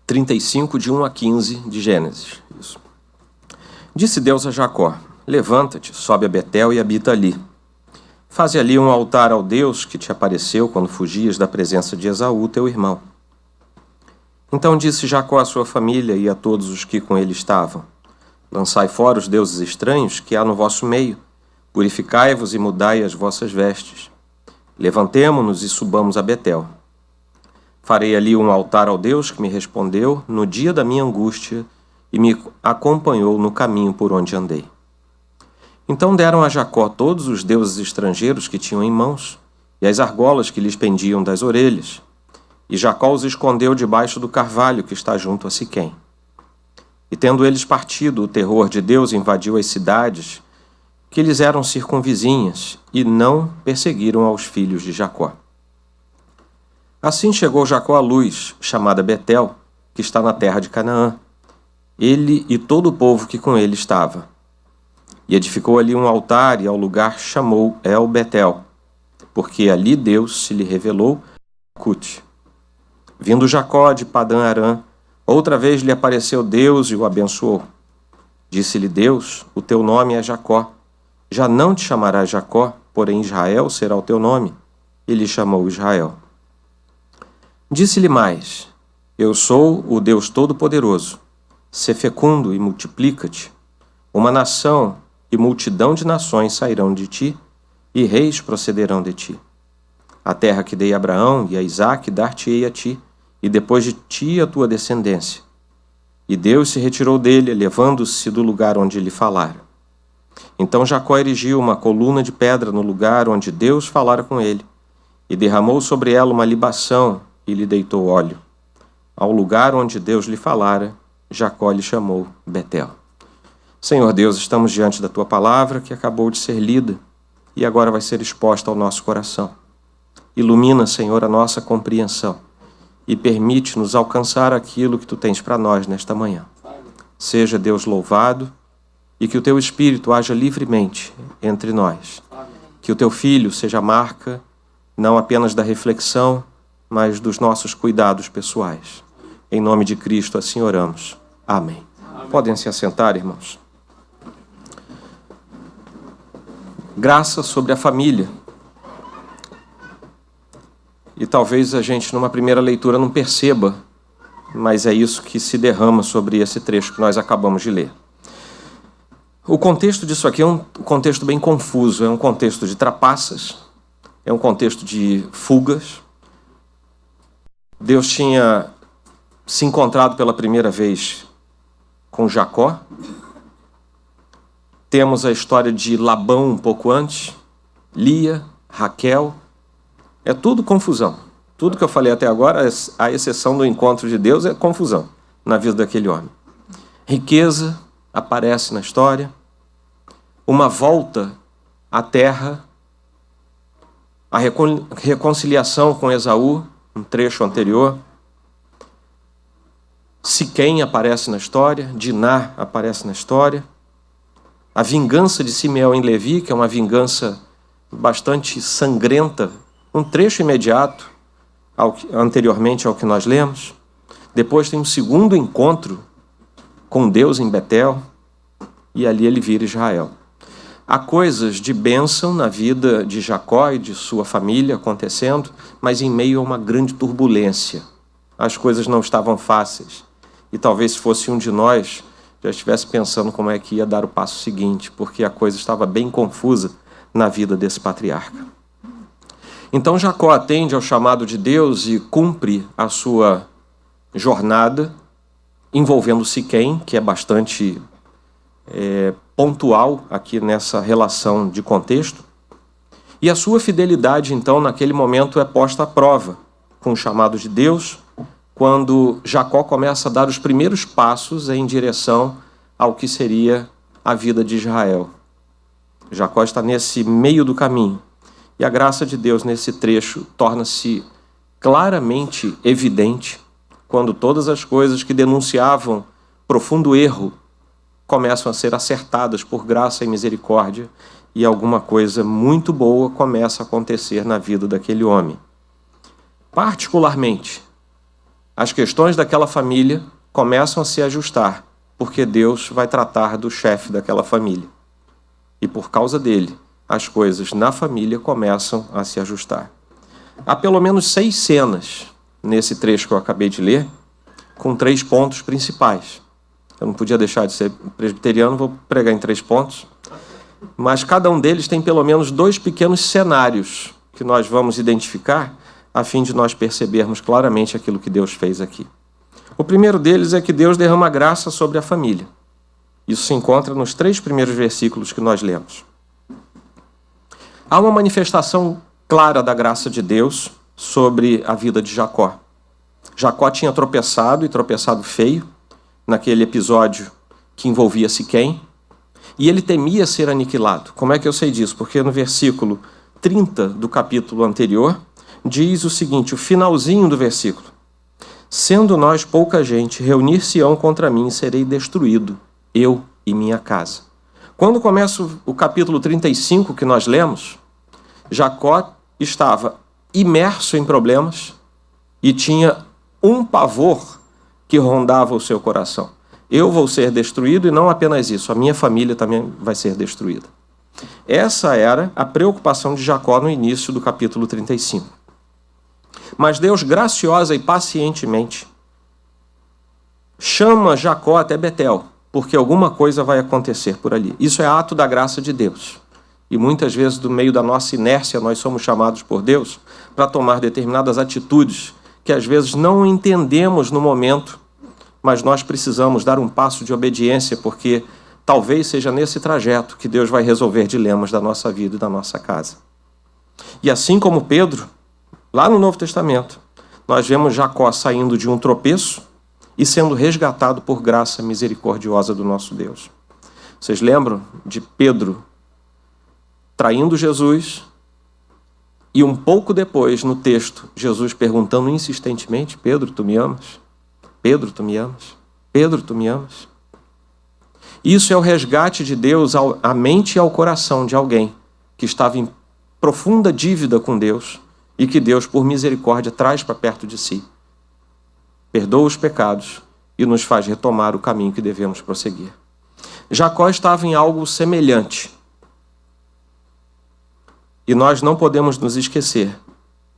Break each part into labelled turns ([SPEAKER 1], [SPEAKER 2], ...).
[SPEAKER 1] 35, de 1 a 15 de Gênesis. Isso. Disse Deus a Jacó: levanta-te, sobe a Betel e habita ali. Faze ali um altar ao Deus que te apareceu quando fugias da presença de Esaú, teu irmão. Então disse Jacó à sua família e a todos os que com ele estavam: lançai fora os deuses estranhos que há no vosso meio, purificai-vos e mudai as vossas vestes. Levantemo-nos e subamos a Betel. Farei ali um altar ao Deus que me respondeu no dia da minha angústia e me acompanhou no caminho por onde andei. Então deram a Jacó todos os deuses estrangeiros que tinham em mãos e as argolas que lhes pendiam das orelhas. E Jacó os escondeu debaixo do carvalho que está junto a Siquém. E tendo eles partido, o terror de Deus invadiu as cidades que lhes eram circunvizinhas e não perseguiram aos filhos de Jacó. Assim chegou Jacó à luz, chamada Betel, que está na terra de Canaã, ele e todo o povo que com ele estava. E edificou ali um altar e ao lugar chamou El Betel, porque ali Deus se lhe revelou Cute. Vindo Jacó de Padã-Arã, outra vez lhe apareceu Deus e o abençoou. Disse-lhe Deus: o teu nome é Jacó. Já não te chamarás Jacó, porém Israel será o teu nome. E lhe chamou Israel. Disse-lhe mais: eu sou o Deus Todo-Poderoso. Sê fecundo e multiplica-te. Uma nação e multidão de nações sairão de ti, e reis procederão de ti. A terra que dei a Abraão e a Isaque dar-te-ei a ti, e depois de ti a tua descendência. E Deus se retirou dele, levando-se do lugar onde lhe falara. Então Jacó erigiu uma coluna de pedra no lugar onde Deus falara com ele, e derramou sobre ela uma libação, e lhe deitou óleo. Ao lugar onde Deus lhe falara, Jacó lhe chamou Betel. Senhor Deus, estamos diante da tua palavra que acabou de ser lida e agora vai ser exposta ao nosso coração. Ilumina, Senhor, a nossa compreensão e permite-nos alcançar aquilo que tu tens para nós nesta manhã. Seja Deus louvado e que o teu Espírito haja livremente entre nós. Que o teu Filho seja a marca não apenas da reflexão, mas dos nossos cuidados pessoais. Em nome de Cristo assim oramos. Amém. Podem se assentar, irmãos. Graça sobre a família. E talvez a gente, numa primeira leitura, não perceba, mas é isso que se derrama sobre esse trecho que nós acabamos de ler. O contexto disso aqui é um contexto bem confuso, é um contexto de trapaças, é um contexto de fugas. Deus tinha se encontrado pela primeira vez com Jacó. Temos a história de Labão um pouco antes, Lia, Raquel. É tudo confusão. Tudo que eu falei até agora, à exceção do encontro de Deus, é confusão na vida daquele homem. Riqueza aparece na história. Uma volta à terra. A reconciliação com Esaú, um trecho anterior. Siquém aparece na história. Diná aparece na história. A vingança de Simeão em Levi, que é uma vingança bastante sangrenta, um trecho imediato anteriormente ao que nós lemos. Depois tem um segundo encontro com Deus em Betel, e ali ele vira Israel. Há coisas de bênção na vida de Jacó e de sua família acontecendo, mas em meio a uma grande turbulência. As coisas não estavam fáceis. E talvez se fosse um de nós, já estivesse pensando como é que ia dar o passo seguinte, porque a coisa estava bem confusa na vida desse patriarca. Então Jacó atende ao chamado de Deus e cumpre a sua jornada, envolvendo Siquém, que é bastante pontual aqui nessa relação de contexto. E a sua fidelidade, então, naquele momento é posta à prova, com o chamado de Deus, quando Jacó começa a dar os primeiros passos em direção ao que seria a vida de Israel. Jacó está nesse meio do caminho. E a graça de Deus nesse trecho torna-se claramente evidente quando todas as coisas que denunciavam profundo erro começam a ser acertadas por graça e misericórdia e alguma coisa muito boa começa a acontecer na vida daquele homem. Particularmente, as questões daquela família começam a se ajustar, porque Deus vai tratar do chefe daquela família. E por causa dele, as coisas na família começam a se ajustar. Há pelo menos 6 cenas nesse trecho que eu acabei de ler, com 3 pontos principais. Eu não podia deixar de ser presbiteriano, vou pregar em 3 pontos. Mas cada um deles tem pelo menos 2 pequenos cenários que nós vamos identificar a fim de nós percebermos claramente aquilo que Deus fez aqui. O primeiro deles é que Deus derrama graça sobre a família. Isso se encontra nos 3 primeiros versículos que nós lemos. Há uma manifestação clara da graça de Deus sobre a vida de Jacó. Jacó tinha tropeçado, e tropeçado feio, naquele episódio que envolvia Siquém, e ele temia ser aniquilado. Como é que eu sei disso? Porque no versículo 30 do capítulo anterior, diz o seguinte, o finalzinho do versículo. Sendo nós pouca gente, reunir-se-ão contra mim, serei destruído, eu e minha casa. Quando começa o capítulo 35 que nós lemos, Jacó estava imerso em problemas e tinha um pavor que rondava o seu coração. Eu vou ser destruído e não apenas isso, a minha família também vai ser destruída. Essa era a preocupação de Jacó no início do capítulo 35. Mas Deus, graciosa e pacientemente, chama Jacó até Betel, porque alguma coisa vai acontecer por ali. Isso é ato da graça de Deus. E muitas vezes, do meio da nossa inércia, nós somos chamados por Deus para tomar determinadas atitudes que às vezes não entendemos no momento, mas nós precisamos dar um passo de obediência, porque talvez seja nesse trajeto que Deus vai resolver dilemas da nossa vida e da nossa casa. E assim como Pedro, lá no Novo Testamento, nós vemos Jacó saindo de um tropeço e sendo resgatado por graça misericordiosa do nosso Deus. Vocês lembram de Pedro traindo Jesus e um pouco depois, no texto, Jesus perguntando insistentemente, Pedro, tu me amas? Pedro, tu me amas? Pedro, tu me amas? Isso é o resgate de Deus à mente e ao coração de alguém que estava em profunda dívida com Deus e que Deus, por misericórdia, traz para perto de si. Perdoa os pecados e nos faz retomar o caminho que devemos prosseguir. Jacó estava em algo semelhante. E nós não podemos nos esquecer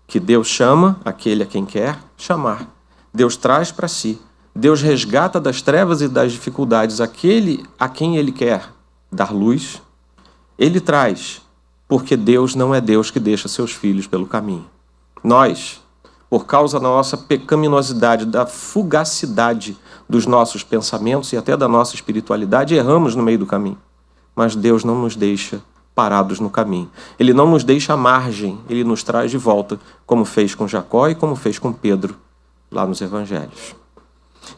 [SPEAKER 1] que Deus chama aquele a quem quer chamar. Deus traz para si. Deus resgata das trevas e das dificuldades aquele a quem Ele quer dar luz. Ele traz, porque Deus não é Deus que deixa seus filhos pelo caminho. Nós, por causa da nossa pecaminosidade, da fugacidade dos nossos pensamentos e até da nossa espiritualidade, erramos no meio do caminho. Mas Deus não nos deixa parados no caminho. Ele não nos deixa à margem, Ele nos traz de volta, como fez com Jacó e como fez com Pedro, lá nos Evangelhos.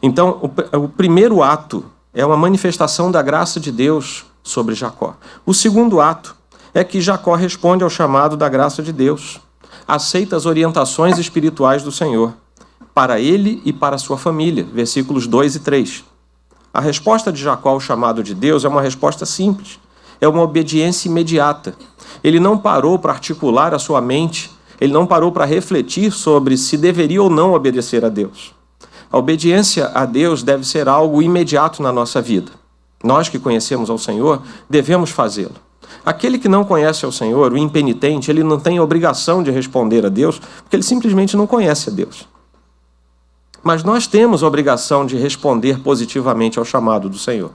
[SPEAKER 1] Então, o primeiro ato é uma manifestação da graça de Deus sobre Jacó. O segundo ato é que Jacó responde ao chamado da graça de Deus, aceita as orientações espirituais do Senhor, para ele e para sua família, versículos 2 e 3. A resposta de Jacó ao chamado de Deus é uma resposta simples, é uma obediência imediata. Ele não parou para articular a sua mente, ele não parou para refletir sobre se deveria ou não obedecer a Deus. A obediência a Deus deve ser algo imediato na nossa vida. Nós que conhecemos ao Senhor, devemos fazê-lo. Aquele que não conhece ao Senhor, o impenitente, ele não tem a obrigação de responder a Deus, porque ele simplesmente não conhece a Deus. Mas nós temos a obrigação de responder positivamente ao chamado do Senhor,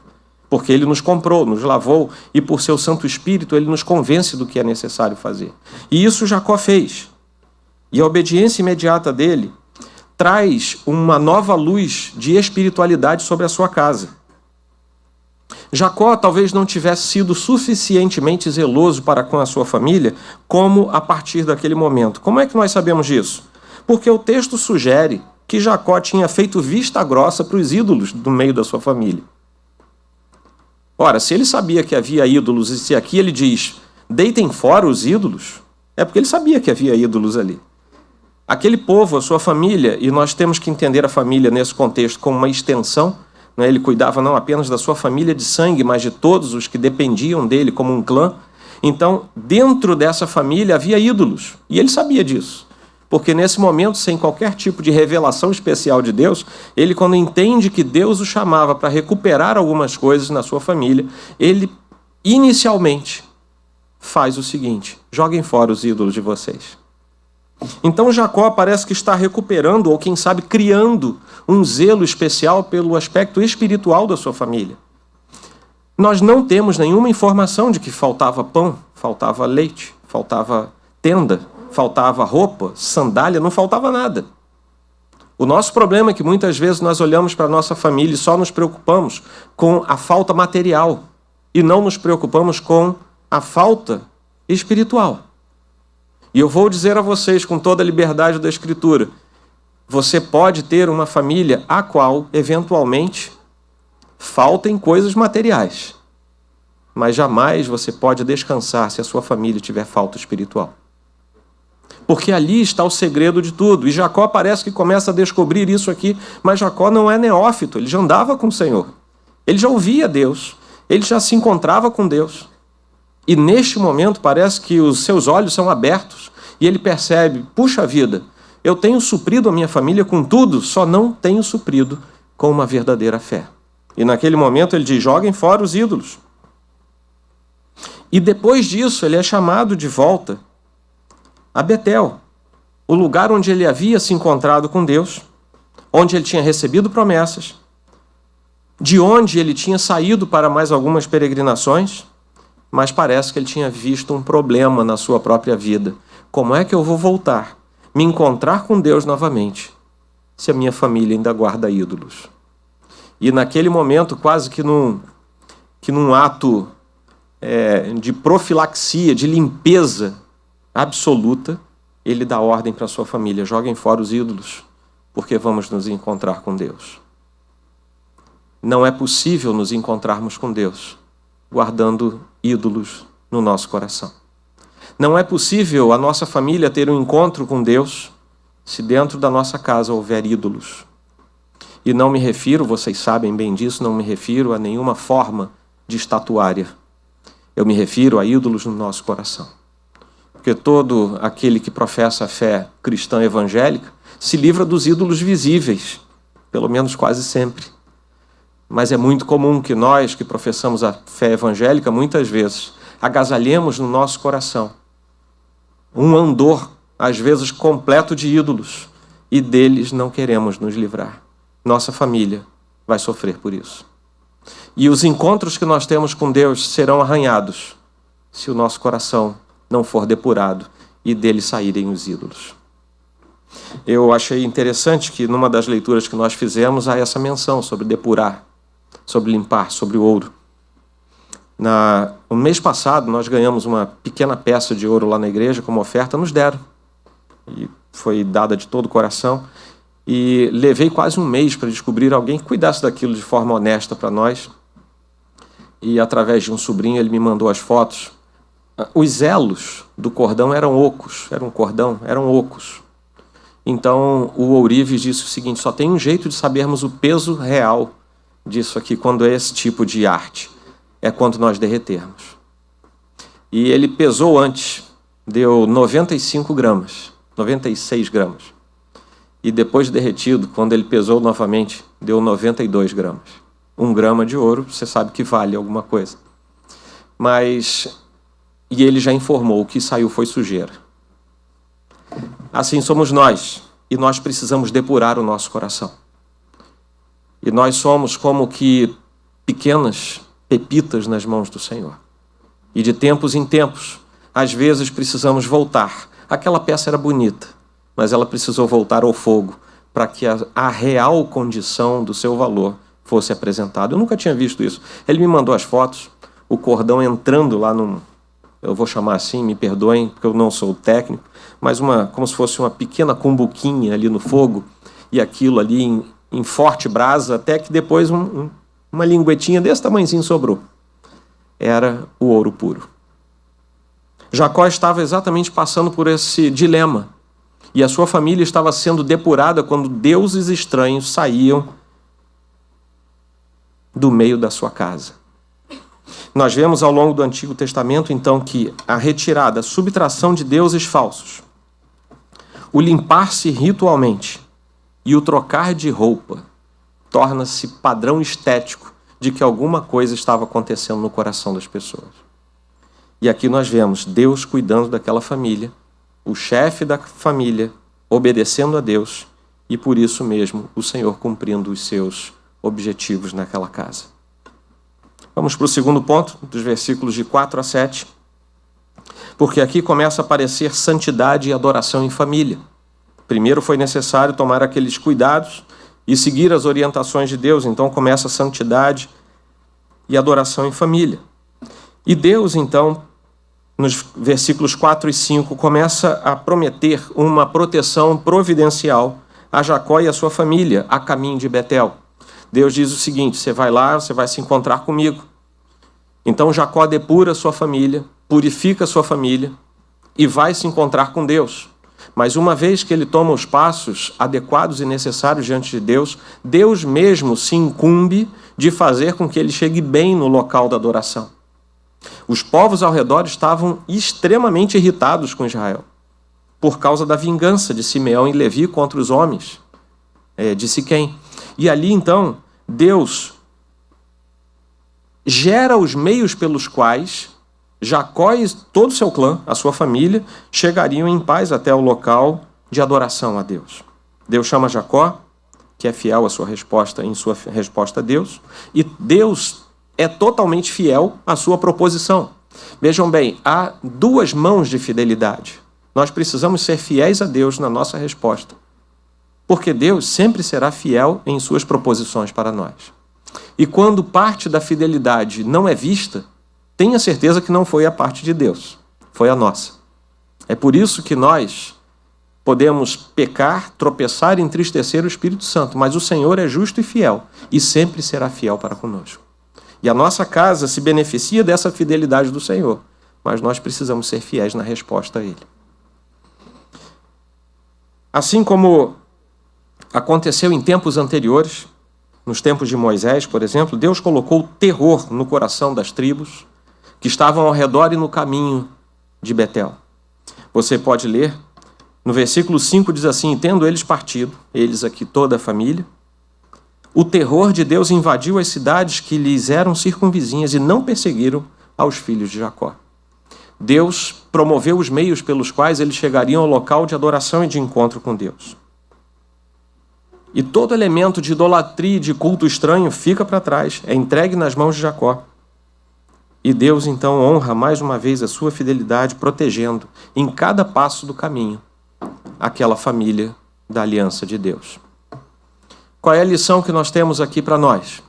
[SPEAKER 1] porque Ele nos comprou, nos lavou, e por seu Santo Espírito Ele nos convence do que é necessário fazer. E isso Jacó fez. E a obediência imediata dele traz uma nova luz de espiritualidade sobre a sua casa. Jacó talvez não tivesse sido suficientemente zeloso para com a sua família, como a partir daquele momento. Como é que nós sabemos disso? Porque o texto sugere que Jacó tinha feito vista grossa para os ídolos do meio da sua família. Ora, se ele sabia que havia ídolos, e se aqui ele diz, deitem fora os ídolos, é porque ele sabia que havia ídolos ali. Aquele povo, a sua família, e nós temos que entender a família nesse contexto como uma extensão, né? Ele cuidava não apenas da sua família de sangue, mas de todos os que dependiam dele como um clã. Então, dentro dessa família havia ídolos, e ele sabia disso. Porque nesse momento, sem qualquer tipo de revelação especial de Deus, ele, quando entende que Deus o chamava para recuperar algumas coisas na sua família, ele inicialmente faz o seguinte: joguem fora os ídolos de vocês. Então Jacó parece que está recuperando, ou quem sabe criando, um zelo especial pelo aspecto espiritual da sua família. Nós não temos nenhuma informação de que faltava pão, faltava leite, faltava tenda, faltava roupa, sandália, não faltava nada. O nosso problema é que muitas vezes nós olhamos para a nossa família e só nos preocupamos com a falta material e não nos preocupamos com a falta espiritual. E eu vou dizer a vocês com toda a liberdade da Escritura, você pode ter uma família a qual, eventualmente, faltem coisas materiais, mas jamais você pode descansar se a sua família tiver falta espiritual. Porque ali está o segredo de tudo. E Jacó parece que começa a descobrir isso aqui, mas Jacó não é neófito, ele já andava com o Senhor. Ele já ouvia Deus, ele já se encontrava com Deus. E neste momento parece que os seus olhos são abertos e ele percebe, puxa vida, eu tenho suprido a minha família com tudo, só não tenho suprido com uma verdadeira fé. E naquele momento ele diz, joguem fora os ídolos. E depois disso ele é chamado de volta a Betel, o lugar onde ele havia se encontrado com Deus, onde ele tinha recebido promessas, de onde ele tinha saído para mais algumas peregrinações, mas parece que ele tinha visto um problema na sua própria vida. Como é que eu vou voltar, me encontrar com Deus novamente, se a minha família ainda guarda ídolos? E naquele momento, quase que num ato de profilaxia, de limpeza absoluta, ele dá ordem para a sua família, joguem fora os ídolos, porque vamos nos encontrar com Deus. Não é possível nos encontrarmos com Deus guardando ídolos no nosso coração. Não é possível a nossa família ter um encontro com Deus se dentro da nossa casa houver ídolos. E não me refiro, vocês sabem bem disso, não me refiro a nenhuma forma de estatuária. Eu me refiro a ídolos no nosso coração. Porque todo aquele que professa a fé cristã evangélica se livra dos ídolos visíveis, pelo menos quase sempre. Mas é muito comum que nós, que professamos a fé evangélica, muitas vezes agasalhemos no nosso coração um andor, às vezes completo de ídolos, e deles não queremos nos livrar. Nossa família vai sofrer por isso. E os encontros que nós temos com Deus serão arranhados se o nosso coração não for depurado e dele saírem os ídolos. Eu achei interessante que numa das leituras que nós fizemos há essa menção sobre depurar, sobre limpar, sobre o ouro. No mês passado nós ganhamos uma pequena peça de ouro lá na igreja como oferta, nos deram. E foi dada de todo o coração. E levei quase um mês para descobrir alguém que cuidasse daquilo de forma honesta para nós. E através de um sobrinho ele me mandou as fotos. Os elos do cordão eram ocos, eram ocos. Então o ourives disse o seguinte, só tem um jeito de sabermos o peso real disso aqui, quando é esse tipo de arte, é quando nós derretermos. E ele pesou antes, deu 95 gramas, 96 gramas. E depois de derretido, quando ele pesou novamente, deu 92 gramas. 1 grama de ouro, você sabe que vale alguma coisa. E ele já informou, o que saiu foi sujeira. Assim somos nós, e nós precisamos depurar o nosso coração. E nós somos como que pequenas pepitas nas mãos do Senhor. E de tempos em tempos, às vezes precisamos voltar. Aquela peça era bonita, mas ela precisou voltar ao fogo para que a real condição do seu valor fosse apresentada. Eu nunca tinha visto isso. Ele me mandou as fotos, o cordão entrando lá eu vou chamar assim, me perdoem, porque eu não sou técnico, mas como se fosse uma pequena cumbuquinha ali no fogo, e aquilo ali em forte brasa, até que depois uma linguetinha desse tamanhozinho sobrou. Era o ouro puro. Jacó estava exatamente passando por esse dilema, e a sua família estava sendo depurada quando deuses estranhos saíam do meio da sua casa. Nós vemos ao longo do Antigo Testamento, então, que a retirada, a subtração de deuses falsos, O limpar-se ritualmente e o trocar de roupa torna-se padrão estético de que alguma coisa estava acontecendo no coração das pessoas. E aqui nós vemos Deus cuidando daquela família, o chefe da família obedecendo a Deus e por isso mesmo o Senhor cumprindo os seus objetivos naquela casa. Vamos para o segundo ponto, dos versículos de 4 a 7, porque aqui começa a aparecer santidade e adoração em família. Primeiro foi necessário tomar aqueles cuidados e seguir as orientações de Deus, então começa a santidade e adoração em família. E Deus, então, nos versículos 4 e 5, começa a prometer uma proteção providencial a Jacó e a sua família a caminho de Betel. Deus diz o seguinte: você vai lá, você vai se encontrar comigo. Então Jacó depura sua família, purifica sua família e vai se encontrar com Deus. Mas uma vez que ele toma os passos adequados e necessários diante de Deus, Deus mesmo se incumbe de fazer com que ele chegue bem no local da adoração. Os povos ao redor estavam extremamente irritados com Israel, por causa da vingança de Simeão e Levi contra os homens de Siquém. E ali, então, Deus gera os meios pelos quais Jacó e todo o seu clã, a sua família, chegariam em paz até o local de adoração a Deus. Deus chama Jacó, que é fiel à sua resposta, em sua resposta a Deus, e Deus é totalmente fiel à sua proposição. Vejam bem, há duas mãos de fidelidade. Nós precisamos ser fiéis a Deus na nossa resposta, porque Deus sempre será fiel em suas proposições para nós. E quando parte da fidelidade não é vista, tenha certeza que não foi a parte de Deus, foi a nossa. É por isso que nós podemos pecar, tropeçar e entristecer o Espírito Santo, mas o Senhor é justo e fiel, e sempre será fiel para conosco. E a nossa casa se beneficia dessa fidelidade do Senhor, mas nós precisamos ser fiéis na resposta a Ele. Assim como aconteceu em tempos anteriores, nos tempos de Moisés, por exemplo, Deus colocou terror no coração das tribos que estavam ao redor e no caminho de Betel. Você pode ler, no versículo 5 diz assim: tendo eles partido, eles aqui toda a família, o terror de Deus invadiu as cidades que lhes eram circunvizinhas e não perseguiram aos filhos de Jacó. Deus promoveu os meios pelos quais eles chegariam ao local de adoração e de encontro com Deus. E todo elemento de idolatria e de culto estranho fica para trás, é entregue nas mãos de Jacó. E Deus então honra mais uma vez a sua fidelidade, protegendo em cada passo do caminho aquela família da aliança de Deus. Qual é a lição que nós temos aqui para nós?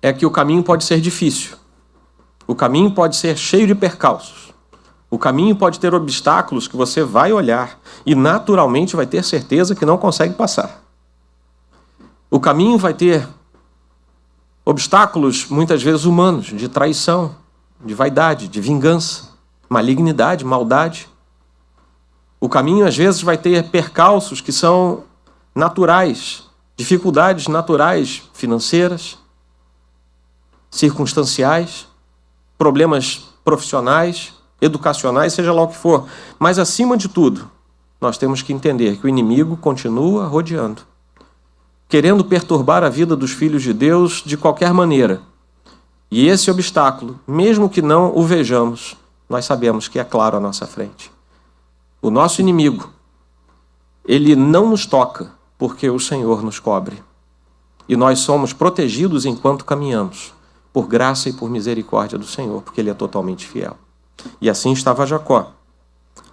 [SPEAKER 1] É que o caminho pode ser difícil. O caminho pode ser cheio de percalços. O caminho pode ter obstáculos que você vai olhar e naturalmente vai ter certeza que não consegue passar. O caminho vai ter obstáculos, muitas vezes humanos, de traição, de vaidade, de vingança, malignidade, maldade. O caminho, às vezes, vai ter percalços que são naturais, dificuldades naturais, financeiras, circunstanciais, problemas profissionais, educacionais, seja lá o que for. Mas, acima de tudo, nós temos que entender que o inimigo continua rodeando, querendo perturbar a vida dos filhos de Deus de qualquer maneira. E esse obstáculo, mesmo que não o vejamos, nós sabemos que é claro à nossa frente. O nosso inimigo, ele não nos toca, porque o Senhor nos cobre. E nós somos protegidos enquanto caminhamos, por graça e por misericórdia do Senhor, porque Ele é totalmente fiel. E assim estava Jacó,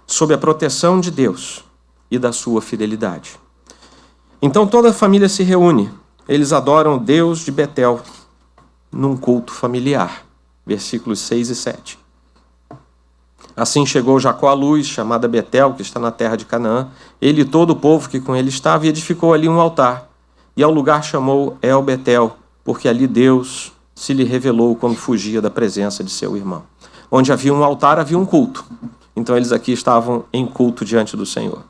[SPEAKER 1] sob a proteção de Deus e da sua fidelidade. Então toda a família se reúne. Eles adoram o Deus de Betel num culto familiar. Versículos 6 e 7. Assim chegou Jacó à luz, chamada Betel, que está na terra de Canaã. Ele e todo o povo que com ele estava, e edificou ali um altar. E ao lugar chamou El Betel, porque ali Deus se lhe revelou quando fugia da presença de seu irmão. Onde havia um altar, havia um culto. Então eles aqui estavam em culto diante do Senhor.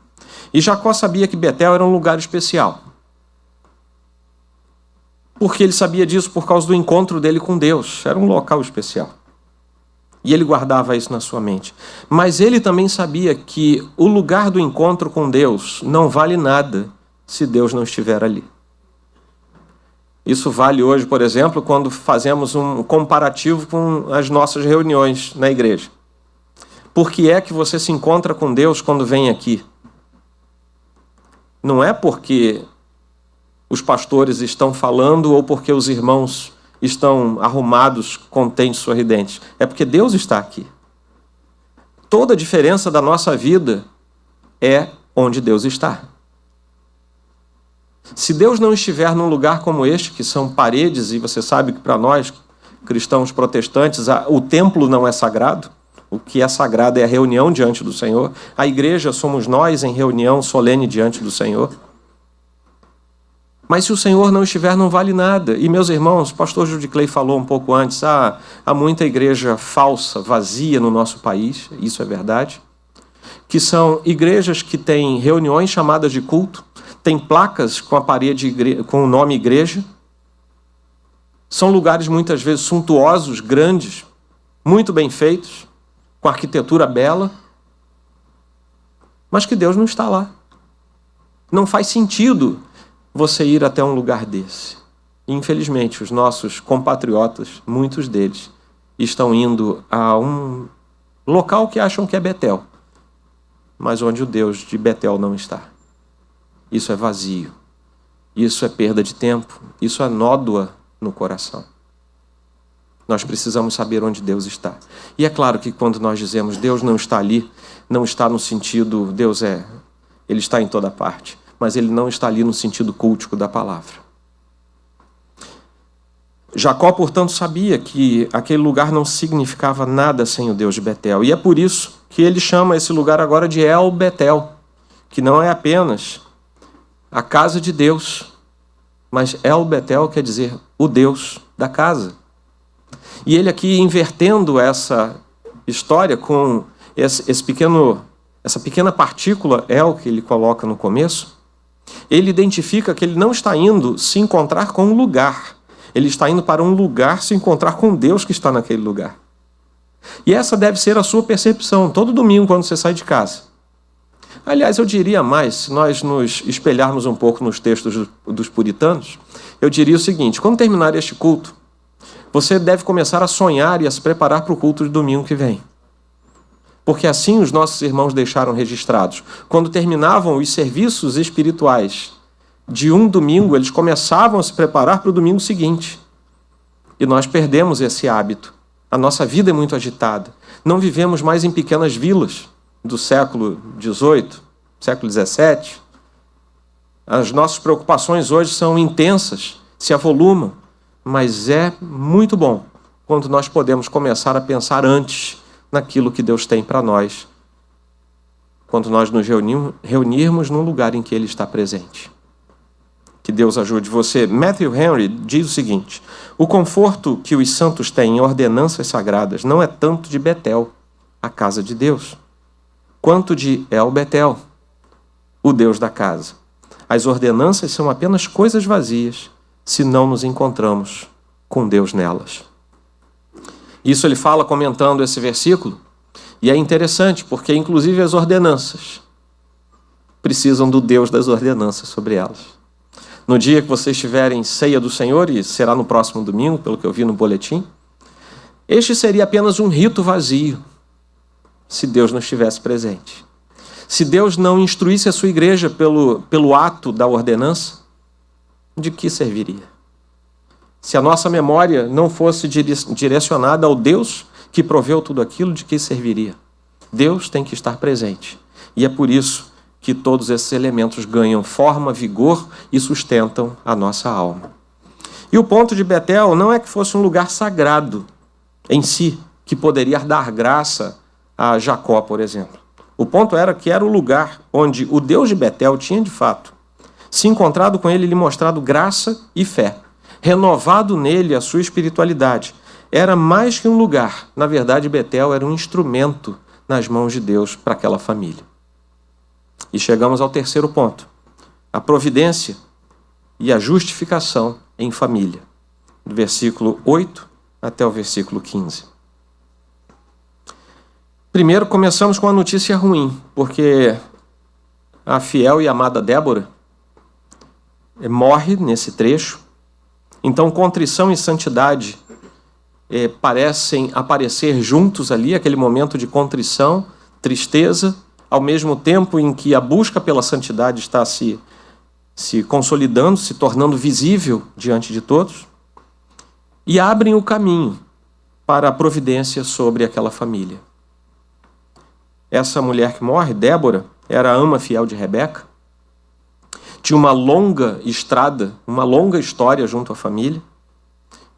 [SPEAKER 1] E Jacó sabia que Betel era um lugar especial. Porque ele sabia disso por causa do encontro dele com Deus. Era um local especial. E ele guardava isso na sua mente. Mas ele também sabia que o lugar do encontro com Deus não vale nada se Deus não estiver ali. Isso vale hoje, por exemplo, quando fazemos um comparativo com as nossas reuniões na igreja. Por que é que você se encontra com Deus quando vem aqui? Não é porque os pastores estão falando ou porque os irmãos estão arrumados, contentes, sorridentes. É porque Deus está aqui. Toda a diferença da nossa vida é onde Deus está. Se Deus não estiver num lugar como este, que são paredes, e você sabe que para nós, cristãos protestantes, o templo não é sagrado. O que é sagrado é a reunião diante do Senhor. A igreja somos nós em reunião solene diante do Senhor. Mas se o Senhor não estiver, não vale nada. E, meus irmãos, o pastor Judy Clay falou um pouco antes, há muita igreja falsa, vazia no nosso país, isso é verdade, que são igrejas que têm reuniões chamadas de culto, tem placas com a parede com o nome igreja, são lugares muitas vezes suntuosos, grandes, muito bem feitos, com arquitetura bela, mas que Deus não está lá. Não faz sentido você ir até um lugar desse. Infelizmente, os nossos compatriotas, muitos deles, estão indo a um local que acham que é Betel, mas onde o Deus de Betel não está. Isso é vazio. Isso é perda de tempo. Isso é nódoa no coração. Nós precisamos saber onde Deus está. E é claro que quando nós dizemos Deus não está ali, não está no sentido Ele está em toda parte. Mas ele não está ali no sentido cultico da palavra. Jacó, portanto, sabia que aquele lugar não significava nada sem o Deus de Betel. E é por isso que ele chama esse lugar agora de El Betel, que não é apenas a casa de Deus, mas El Betel quer dizer o Deus da casa. E ele aqui invertendo essa história com essa pequena partícula El que ele coloca no começo, ele identifica que ele não está indo se encontrar com um lugar. Ele está indo para um lugar se encontrar com Deus que está naquele lugar. E essa deve ser a sua percepção todo domingo quando você sai de casa. Aliás, eu diria mais, se nós nos espelharmos um pouco nos textos dos puritanos, eu diria o seguinte: quando terminar este culto, você deve começar a sonhar e a se preparar para o culto de domingo que vem. Porque assim os nossos irmãos deixaram registrados. Quando terminavam os serviços espirituais de um domingo, eles começavam a se preparar para o domingo seguinte. E nós perdemos esse hábito. A nossa vida é muito agitada. Não vivemos mais em pequenas vilas do século XVIII, século XVII. As nossas preocupações hoje são intensas, se avolumam. Mas é muito bom quando nós podemos começar a pensar antes naquilo que Deus tem para nós, quando nós nos reunirmos num lugar em que Ele está presente. Que Deus ajude você. Matthew Henry diz o seguinte: o conforto que os santos têm em ordenanças sagradas não é tanto de Betel, a casa de Deus, quanto de El Betel, o Deus da casa. As ordenanças são apenas coisas vazias se não nos encontramos com Deus nelas. Isso ele fala comentando esse versículo, e é interessante, porque inclusive as ordenanças precisam do Deus das ordenanças sobre elas. No dia que vocês tiverem ceia do Senhor, e será no próximo domingo, pelo que eu vi no boletim, este seria apenas um rito vazio, se Deus não estivesse presente. Se Deus não instruísse a sua igreja pelo ato da ordenança, de que serviria? Se a nossa memória não fosse direcionada ao Deus que proveu tudo aquilo, de que serviria? Deus tem que estar presente. E é por isso que todos esses elementos ganham forma, vigor e sustentam a nossa alma. E o ponto de Betel não é que fosse um lugar sagrado em si, que poderia dar graça a Jacó, por exemplo. O ponto era que era o lugar onde o Deus de Betel tinha, de fato, se encontrado com ele e lhe mostrado graça e fé, renovado nele a sua espiritualidade. Era mais que um lugar. Na verdade, Betel era um instrumento nas mãos de Deus para aquela família. E chegamos ao terceiro ponto: a providência e a justificação em família, do versículo 8 até o versículo 15. Primeiro, começamos com uma notícia ruim, porque a fiel e amada Débora morre nesse trecho. Então, contrição e santidade parecem aparecer juntos ali, aquele momento de contrição, tristeza, ao mesmo tempo em que a busca pela santidade está se consolidando, se tornando visível diante de todos, e abrem o caminho para a providência sobre aquela família. Essa mulher que morre, Débora, era a ama fiel de Rebeca, tinha uma longa estrada, uma longa história junto à família,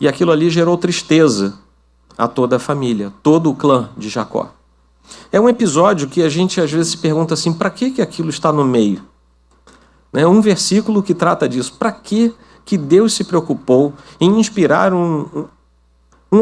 [SPEAKER 1] e aquilo ali gerou tristeza a toda a família, todo o clã de Jacó. É um episódio que a gente às vezes se pergunta assim, para que aquilo está no meio? Um versículo que trata disso. Para que Deus se preocupou em inspirar um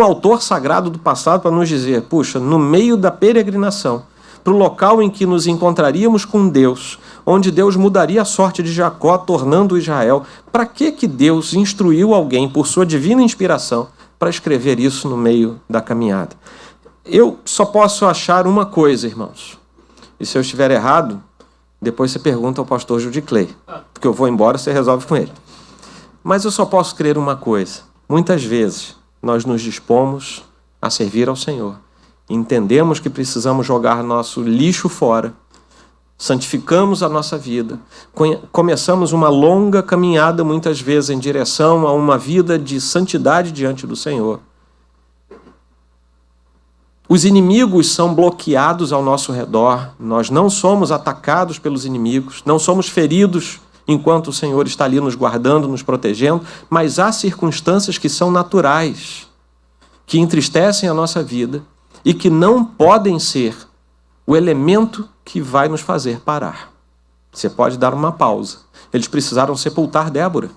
[SPEAKER 1] autor sagrado do passado para nos dizer, puxa, no meio da peregrinação, para o local em que nos encontraríamos com Deus, onde Deus mudaria a sorte de Jacó, tornando Israel, para que Deus instruiu alguém por sua divina inspiração para escrever isso no meio da caminhada? Eu só posso achar uma coisa, irmãos, e se eu estiver errado, depois você pergunta ao pastor Judy Clay, porque eu vou embora, você resolve com ele. Mas eu só posso crer uma coisa. Muitas vezes nós nos dispomos a servir ao Senhor. Entendemos que precisamos jogar nosso lixo fora. Santificamos a nossa vida. Começamos uma longa caminhada, muitas vezes, em direção a uma vida de santidade diante do Senhor. Os inimigos são bloqueados ao nosso redor, nós não somos atacados pelos inimigos, não somos feridos enquanto o Senhor está ali nos guardando, nos protegendo, mas há circunstâncias que são naturais, que entristecem a nossa vida e que não podem ser o elemento que vai nos fazer parar. Você pode dar uma pausa. Eles precisaram sepultar Débora,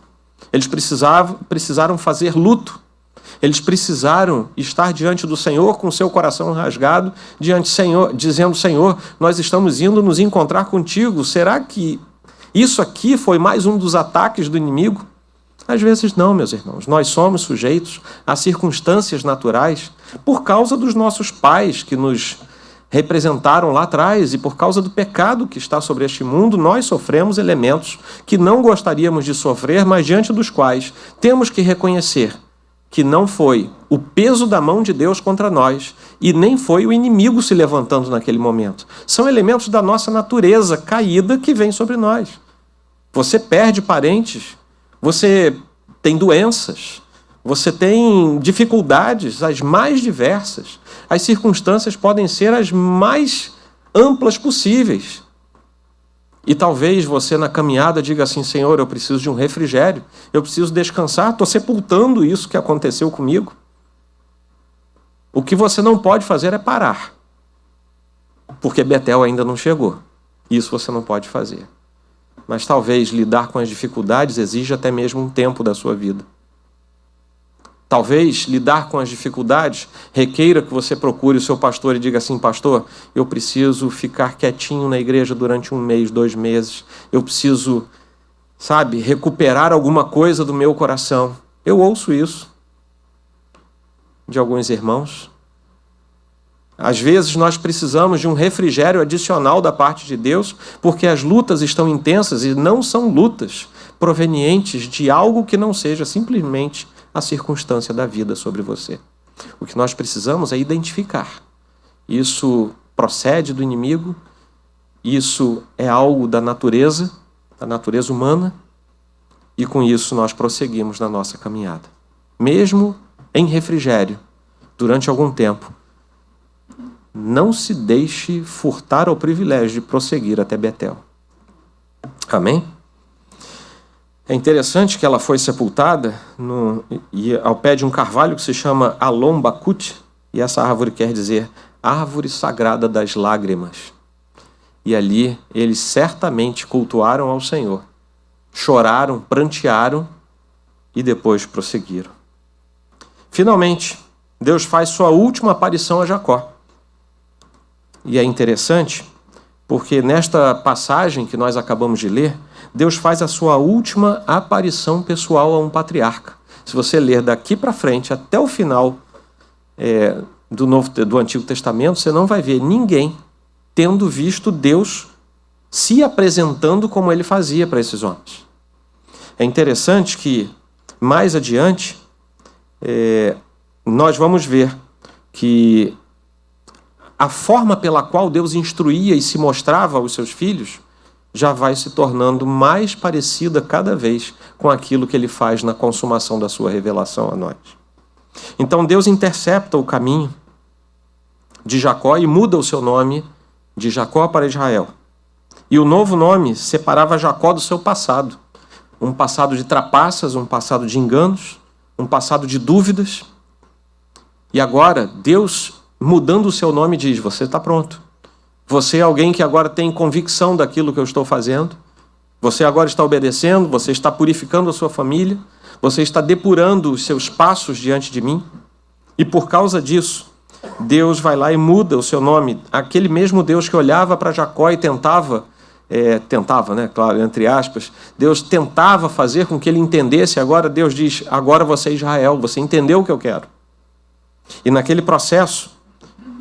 [SPEAKER 1] eles precisaram fazer luto. Eles precisaram estar diante do Senhor com seu coração rasgado, diante do Senhor, dizendo, Senhor, nós estamos indo nos encontrar contigo. Será que isso aqui foi mais um dos ataques do inimigo? Às vezes não, meus irmãos. Nós somos sujeitos a circunstâncias naturais por causa dos nossos pais que nos representaram lá atrás e por causa do pecado que está sobre este mundo, nós sofremos elementos que não gostaríamos de sofrer, mas diante dos quais temos que reconhecer que não foi o peso da mão de Deus contra nós e nem foi o inimigo se levantando naquele momento. São elementos da nossa natureza caída que vem sobre nós. Você perde parentes, você tem doenças, você tem dificuldades as mais diversas. As circunstâncias podem ser as mais amplas possíveis. E talvez você na caminhada diga assim, Senhor, eu preciso de um refrigério, eu preciso descansar, estou sepultando isso que aconteceu comigo. O que você não pode fazer é parar, porque Betel ainda não chegou. Isso você não pode fazer. Mas talvez lidar com as dificuldades exija até mesmo um tempo da sua vida. Talvez lidar com as dificuldades requeira que você procure o seu pastor e diga assim, pastor, eu preciso ficar quietinho na igreja durante 1 mês, 2 meses. Eu preciso, recuperar alguma coisa do meu coração. Eu ouço isso de alguns irmãos. Às vezes nós precisamos de um refrigério adicional da parte de Deus, porque as lutas estão intensas e não são lutas provenientes de algo que não seja simplesmente a circunstância da vida sobre você. O que nós precisamos é identificar. Isso procede do inimigo, isso é algo da natureza humana, e com isso nós prosseguimos na nossa caminhada. Mesmo em refrigério, durante algum tempo, não se deixe furtar ao privilégio de prosseguir até Betel. Amém? É interessante que ela foi sepultada ao pé de um carvalho que se chama Alon Bakut, e essa árvore quer dizer árvore sagrada das lágrimas. E ali eles certamente cultuaram ao Senhor, choraram, prantearam e depois prosseguiram. Finalmente, Deus faz sua última aparição a Jacó. E é interessante porque nesta passagem que nós acabamos de ler, Deus faz a sua última aparição pessoal a um patriarca. Se você ler daqui para frente até o final do Antigo Testamento, você não vai ver ninguém tendo visto Deus se apresentando como ele fazia para esses homens. É interessante que, mais adiante, nós vamos ver que a forma pela qual Deus instruía e se mostrava aos seus filhos já vai se tornando mais parecida cada vez com aquilo que ele faz na consumação da sua revelação a nós. Então Deus intercepta o caminho de Jacó e muda o seu nome de Jacó para Israel. E o novo nome separava Jacó do seu passado. Um passado de trapaças, um passado de enganos, um passado de dúvidas. E agora, Deus, mudando o seu nome, diz: você está pronto. Você é alguém que agora tem convicção daquilo que eu estou fazendo. Você agora está obedecendo, você está purificando a sua família, você está depurando os seus passos diante de mim. E por causa disso, Deus vai lá e muda o seu nome. Aquele mesmo Deus que olhava para Jacó e tentava, claro, entre aspas, Deus tentava fazer com que ele entendesse. Agora Deus diz: agora você é Israel, você entendeu o que eu quero. E naquele processo,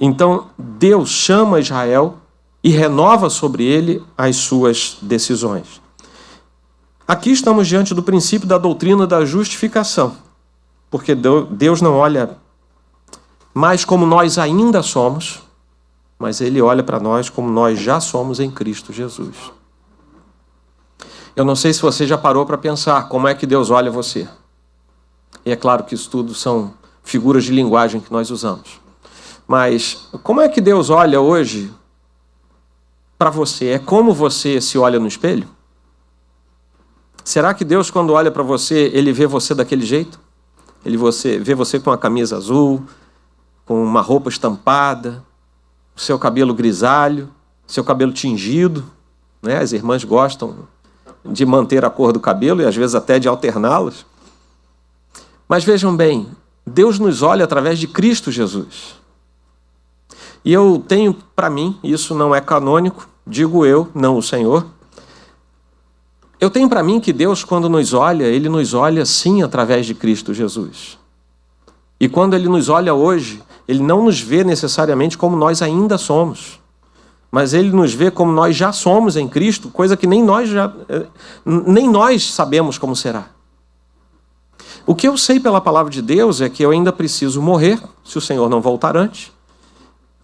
[SPEAKER 1] então Deus chama Israel e renova sobre ele as suas decisões. Aqui estamos diante do princípio da doutrina da justificação, porque Deus não olha mais como nós ainda somos, mas ele olha para nós como nós já somos em Cristo Jesus. Eu não sei se você já parou para pensar como é que Deus olha você. E é claro que isso tudo são figuras de linguagem que nós usamos. Mas como é que Deus olha hoje para você? É como você se olha no espelho? Será que Deus, quando olha para você, ele vê você daquele jeito? Ele vê você com a camisa azul, com uma roupa estampada, seu cabelo grisalho, seu cabelo tingido, né? As irmãs gostam de manter a cor do cabelo e às vezes até de alterná-las. Mas vejam bem, Deus nos olha através de Cristo Jesus. E eu tenho para mim, isso não é canônico, digo eu, não o Senhor. Eu tenho para mim que Deus, quando nos olha, ele nos olha sim através de Cristo Jesus. E quando ele nos olha hoje, ele não nos vê necessariamente como nós ainda somos, mas ele nos vê como nós já somos em Cristo, coisa que nem nós sabemos como será. O que eu sei pela palavra de Deus é que eu ainda preciso morrer, se o Senhor não voltar antes.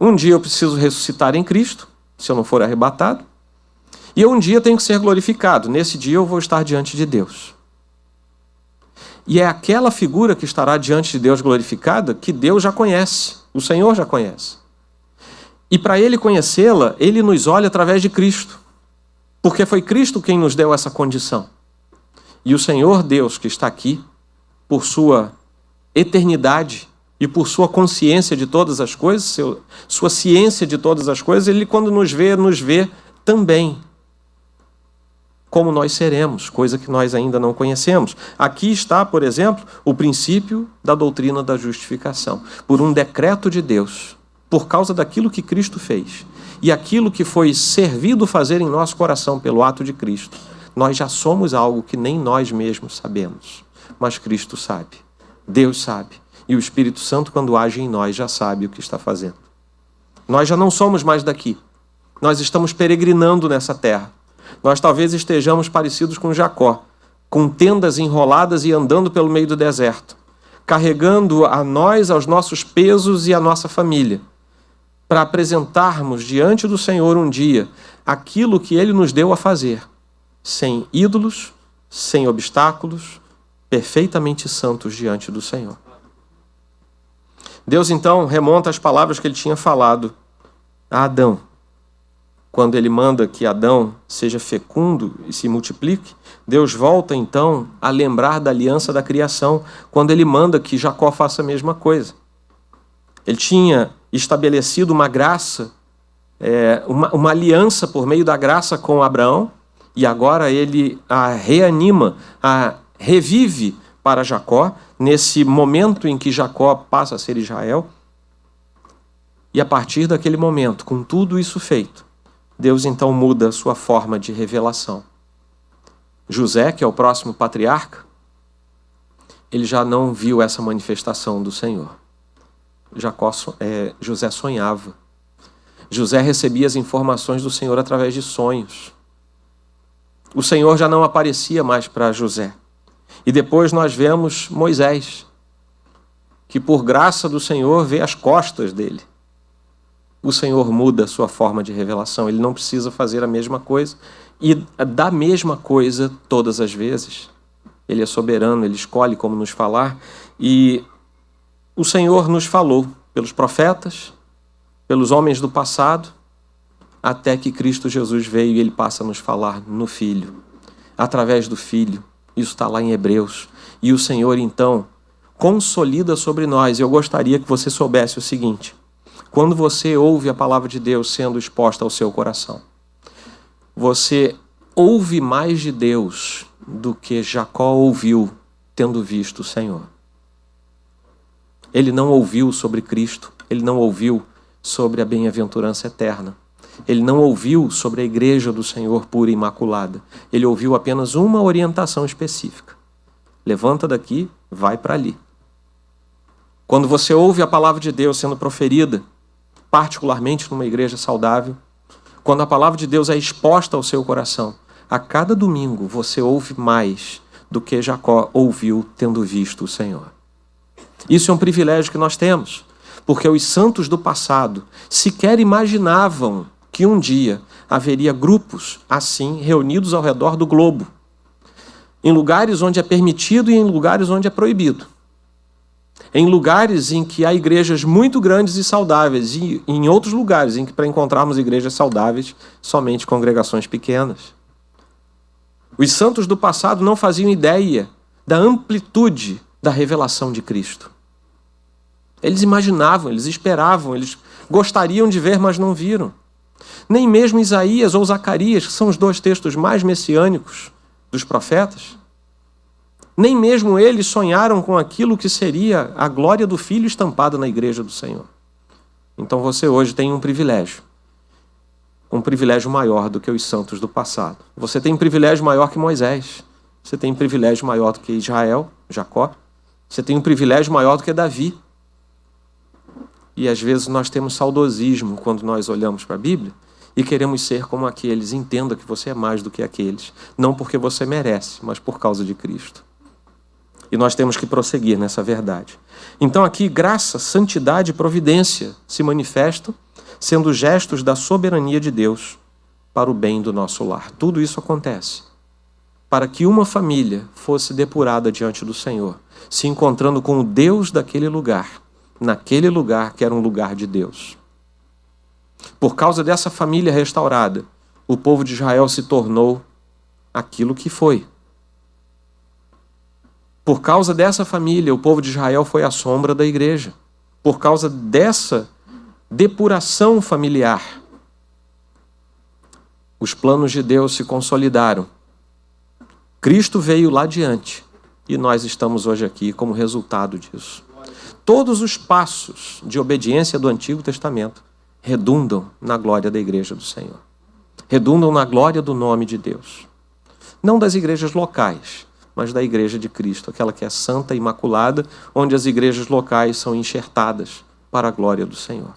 [SPEAKER 1] Um dia eu preciso ressuscitar em Cristo, se eu não for arrebatado. E um dia eu tenho que ser glorificado. Nesse dia eu vou estar diante de Deus. E é aquela figura que estará diante de Deus glorificada que Deus já conhece, o Senhor já conhece. E para ele conhecê-la, ele nos olha através de Cristo. Porque foi Cristo quem nos deu essa condição. E o Senhor Deus que está aqui, por sua eternidade e por sua consciência de todas as coisas, sua ciência de todas as coisas, ele quando nos vê também como nós seremos, coisa que nós ainda não conhecemos. Aqui está, por exemplo, o princípio da doutrina da justificação. Por um decreto de Deus, por causa daquilo que Cristo fez e aquilo que foi servido fazer em nosso coração pelo ato de Cristo, nós já somos algo que nem nós mesmos sabemos, mas Cristo sabe, Deus sabe, e o Espírito Santo, quando age em nós, já sabe o que está fazendo. Nós já não somos mais daqui, nós estamos peregrinando nessa terra. Nós talvez estejamos parecidos com Jacó, com tendas enroladas e andando pelo meio do deserto, carregando a nós, aos nossos pesos e a nossa família, para apresentarmos diante do Senhor um dia aquilo que Ele nos deu a fazer, sem ídolos, sem obstáculos, perfeitamente santos diante do Senhor. Deus então remonta as palavras que Ele tinha falado a Adão. Quando ele manda que Adão seja fecundo e se multiplique, Deus volta então a lembrar da aliança da criação, quando ele manda que Jacó faça a mesma coisa. Ele tinha estabelecido uma graça, uma aliança por meio da graça com Abraão, e agora ele a reanima, a revive para Jacó, nesse momento em que Jacó passa a ser Israel. E a partir daquele momento, com tudo isso feito, Deus então muda a sua forma de revelação. José, que é o próximo patriarca, ele já não viu essa manifestação do Senhor. José sonhava. José recebia as informações do Senhor através de sonhos. O Senhor já não aparecia mais para José. E depois nós vemos Moisés, que por graça do Senhor vê as costas dele. O Senhor muda a sua forma de revelação. Ele não precisa fazer a mesma coisa e da mesma coisa todas as vezes. Ele é soberano, ele escolhe como nos falar. E o Senhor nos falou pelos profetas, pelos homens do passado, até que Cristo Jesus veio e ele passa a nos falar no Filho, através do Filho. Isso está lá em Hebreus. E o Senhor, então, consolida sobre nós. Eu gostaria que você soubesse o seguinte: quando você ouve a palavra de Deus sendo exposta ao seu coração, você ouve mais de Deus do que Jacó ouviu tendo visto o Senhor. Ele não ouviu sobre Cristo, ele não ouviu sobre a bem-aventurança eterna. Ele não ouviu sobre a igreja do Senhor pura e imaculada. Ele ouviu apenas uma orientação específica. Levanta daqui, vai para ali. Quando você ouve a palavra de Deus sendo proferida, particularmente numa igreja saudável, quando a palavra de Deus é exposta ao seu coração, a cada domingo você ouve mais do que Jacó ouviu tendo visto o Senhor. Isso é um privilégio que nós temos, porque os santos do passado sequer imaginavam que um dia haveria grupos assim reunidos ao redor do globo, em lugares onde é permitido e em lugares onde é proibido. Em lugares em que há igrejas muito grandes e saudáveis, e em outros lugares em que, para encontrarmos igrejas saudáveis, somente congregações pequenas. Os santos do passado não faziam ideia da amplitude da revelação de Cristo. Eles imaginavam, eles esperavam, eles gostariam de ver, mas não viram. Nem mesmo Isaías ou Zacarias, que são os dois textos mais messiânicos dos profetas, nem mesmo eles sonharam com aquilo que seria a glória do Filho estampada na igreja do Senhor. Então você hoje tem um privilégio maior do que os santos do passado. Você tem um privilégio maior que Moisés. Você tem um privilégio maior do que Israel, Jacó. Você tem um privilégio maior do que Davi. E às vezes nós temos saudosismo quando nós olhamos para a Bíblia e queremos ser como aqueles. Entenda que você é mais do que aqueles. Não porque você merece, mas por causa de Cristo. E nós temos que prosseguir nessa verdade. Então aqui, graça, santidade e providência se manifestam, sendo gestos da soberania de Deus para o bem do nosso lar. Tudo isso acontece para que uma família fosse depurada diante do Senhor, se encontrando com o Deus daquele lugar, naquele lugar que era um lugar de Deus. Por causa dessa família restaurada, o povo de Israel se tornou aquilo que foi. Por causa dessa família, o povo de Israel foi a sombra da igreja. Por causa dessa depuração familiar, os planos de Deus se consolidaram. Cristo veio lá adiante e nós estamos hoje aqui como resultado disso. Todos os passos de obediência do Antigo Testamento redundam na glória da igreja do Senhor. Redundam na glória do nome de Deus. Não das igrejas locais, mas da igreja de Cristo, aquela que é santa e imaculada, onde as igrejas locais são enxertadas para a glória do Senhor.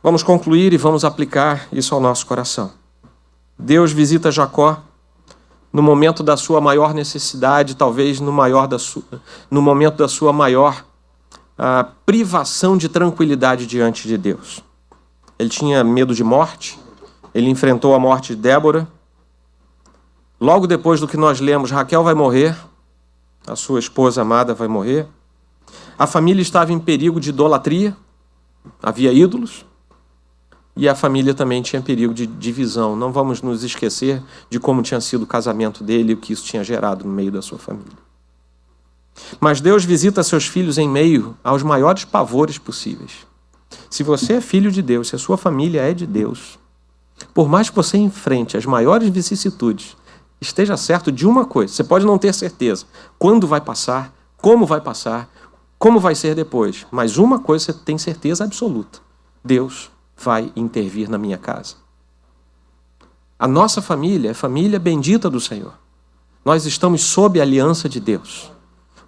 [SPEAKER 1] Vamos concluir e vamos aplicar isso ao nosso coração. Deus visita Jacó no momento da sua maior necessidade, talvez no momento da sua maior privação de tranquilidade diante de Deus. Ele tinha medo de morte, ele enfrentou a morte de Débora. Logo depois do que nós lemos, Raquel vai morrer, a sua esposa amada vai morrer. A família estava em perigo de idolatria, havia ídolos, e a família também tinha perigo de divisão. Não vamos nos esquecer de como tinha sido o casamento dele e o que isso tinha gerado no meio da sua família. Mas Deus visita seus filhos em meio aos maiores pavores possíveis. Se você é filho de Deus, se a sua família é de Deus, por mais que você enfrente as maiores vicissitudes, esteja certo de uma coisa: você pode não ter certeza quando vai passar, como vai ser depois, mas uma coisa você tem certeza absoluta: Deus vai intervir na minha casa. A nossa família é família bendita do Senhor. Nós estamos sob a aliança de Deus.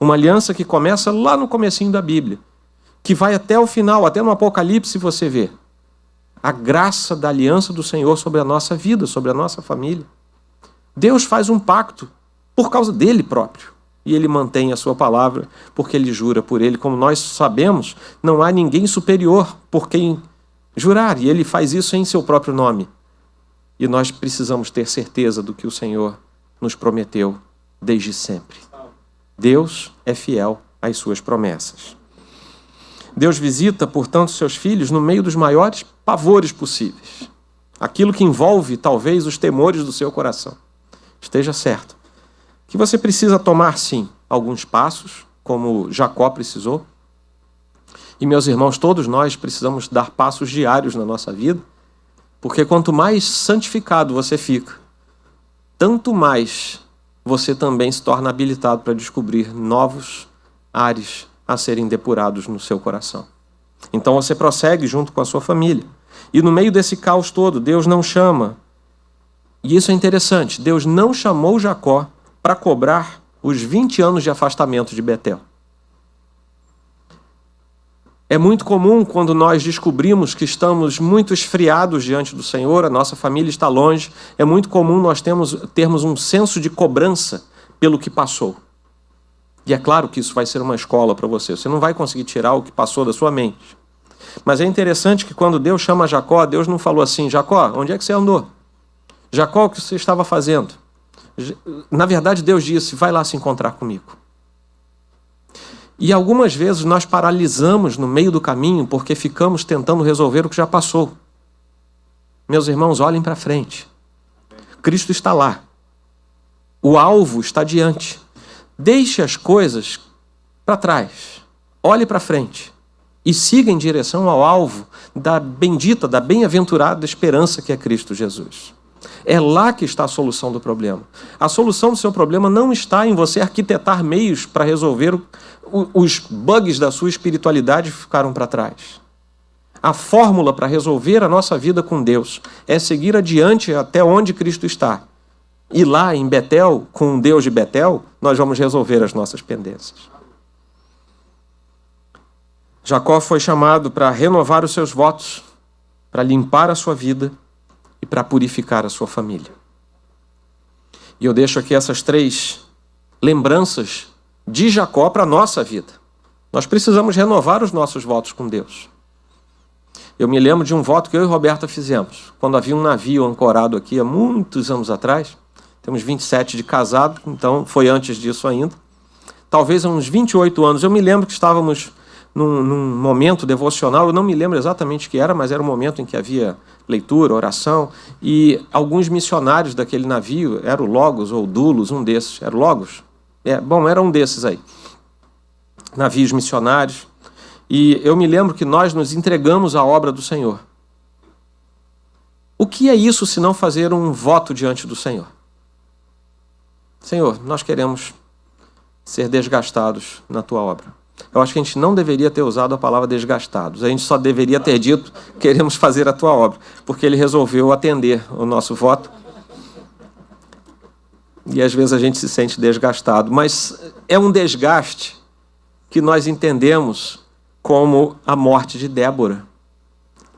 [SPEAKER 1] Uma aliança que começa lá no comecinho da Bíblia, que vai até o final, até no Apocalipse você vê. A graça da aliança do Senhor sobre a nossa vida, sobre a nossa família. Deus faz um pacto por causa dele próprio. E ele mantém a sua palavra porque ele jura por ele. Como nós sabemos, não há ninguém superior por quem jurar. E ele faz isso em seu próprio nome. E nós precisamos ter certeza do que o Senhor nos prometeu desde sempre. Deus é fiel às suas promessas. Deus visita, portanto, seus filhos no meio dos maiores pavores possíveis. Aquilo que envolve, talvez, os temores do seu coração. Esteja certo que você precisa tomar, sim, alguns passos, como Jacó precisou. E, meus irmãos, todos nós precisamos dar passos diários na nossa vida, porque quanto mais santificado você fica, tanto mais você também se torna habilitado para descobrir novos ares a serem depurados no seu coração. Então você prossegue junto com a sua família. E no meio desse caos todo, Deus não chama. E isso é interessante. Deus não chamou Jacó para cobrar os 20 anos de afastamento de Betel. É muito comum quando nós descobrimos que estamos muito esfriados diante do Senhor, a nossa família está longe, é muito comum nós termos um senso de cobrança pelo que passou. E é claro que isso vai ser uma escola para você. Você não vai conseguir tirar o que passou da sua mente. Mas é interessante que quando Deus chama Jacó, Deus não falou assim: Jacó, onde é que você andou? Jacó, o que você estava fazendo? Na verdade, Deus disse: vai lá se encontrar comigo. E algumas vezes nós paralisamos no meio do caminho porque ficamos tentando resolver o que já passou. Meus irmãos, olhem para frente. Cristo está lá. O alvo está diante. Deixe as coisas para trás. Olhe para frente. E siga em direção ao alvo da bendita, da bem-aventurada esperança que é Cristo Jesus. É lá que está a solução do problema. A solução do seu problema não está em você arquitetar meios para resolver os bugs da sua espiritualidade que ficaram para trás. A fórmula para resolver a nossa vida com Deus é seguir adiante até onde Cristo está. E lá em Betel, com o Deus de Betel, nós vamos resolver as nossas pendências. Jacó foi chamado para renovar os seus votos, para limpar a sua vida e para purificar a sua família. E eu deixo aqui essas 3 lembranças de Jacó para a nossa vida. Nós precisamos renovar os nossos votos com Deus. Eu me lembro de um voto que eu e Roberta fizemos, quando havia um navio ancorado aqui há muitos anos atrás. Temos 27 de casado, então foi antes disso ainda. Talvez há uns 28 anos. Eu me lembro que estávamos num momento devocional, eu não me lembro exatamente o que era, mas era um momento em que havia leitura, oração, e alguns missionários daquele navio, era o Logos ou o Dulos, um desses, era o Logos? Era um desses aí, navios missionários, e eu me lembro que nós nos entregamos à obra do Senhor. O que é isso se não fazer um voto diante do Senhor? Senhor, nós queremos ser desgastados na tua obra. Eu acho que a gente não deveria ter usado a palavra desgastados. A gente só deveria ter dito: queremos fazer a tua obra, porque ele resolveu atender o nosso voto. E às vezes a gente se sente desgastado, mas é um desgaste que nós entendemos como a morte de Débora.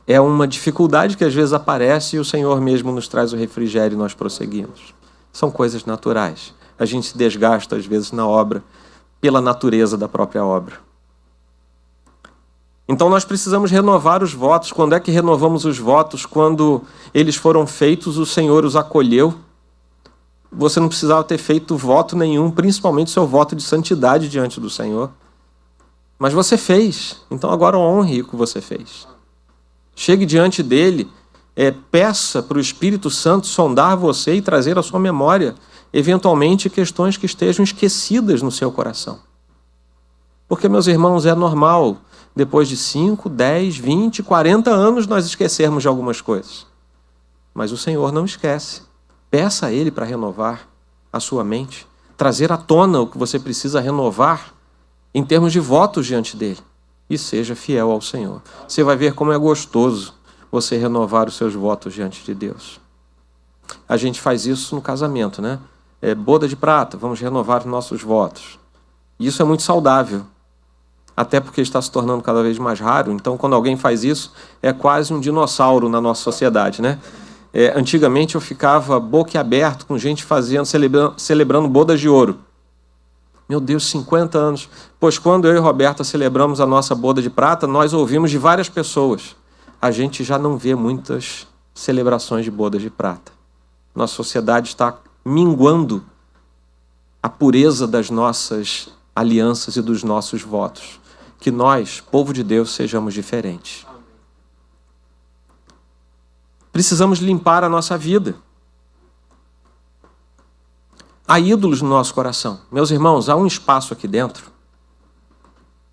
[SPEAKER 1] É uma dificuldade que às vezes aparece e o Senhor mesmo nos traz o refrigério e nós prosseguimos. São coisas naturais. A gente se desgasta às vezes na obra, pela natureza da própria obra. Então nós precisamos renovar os votos. Quando é que renovamos os votos? Quando eles foram feitos, o Senhor os acolheu. Você não precisava ter feito voto nenhum, principalmente seu voto de santidade diante do Senhor. Mas você fez, então agora honre o que você fez. Chegue diante dele, peça para o Espírito Santo sondar você e trazer à sua memória eventualmente questões que estejam esquecidas no seu coração. Porque, meus irmãos, é normal, depois de 5, 10, 20, 40 anos, nós esquecermos de algumas coisas. Mas o Senhor não esquece. Peça a Ele para renovar a sua mente, trazer à tona o que você precisa renovar em termos de votos diante dele. E seja fiel ao Senhor. Você vai ver como é gostoso você renovar os seus votos diante de Deus. A gente faz isso no casamento, né? Boda de prata, vamos renovar os nossos votos. E isso é muito saudável, até porque está se tornando cada vez mais raro. Então, quando alguém faz isso, é quase um dinossauro na nossa sociedade, né? Antigamente eu ficava boquiaberto com gente celebrando bodas de ouro. Meu Deus, 50 anos. Pois quando eu e Roberta celebramos a nossa boda de prata, nós ouvimos de várias pessoas. A gente já não vê muitas celebrações de bodas de prata. Nossa sociedade está minguando a pureza das nossas alianças e dos nossos votos. Que nós, povo de Deus, sejamos diferentes. Precisamos limpar a nossa vida. Há ídolos no nosso coração. Meus irmãos, há um espaço aqui dentro.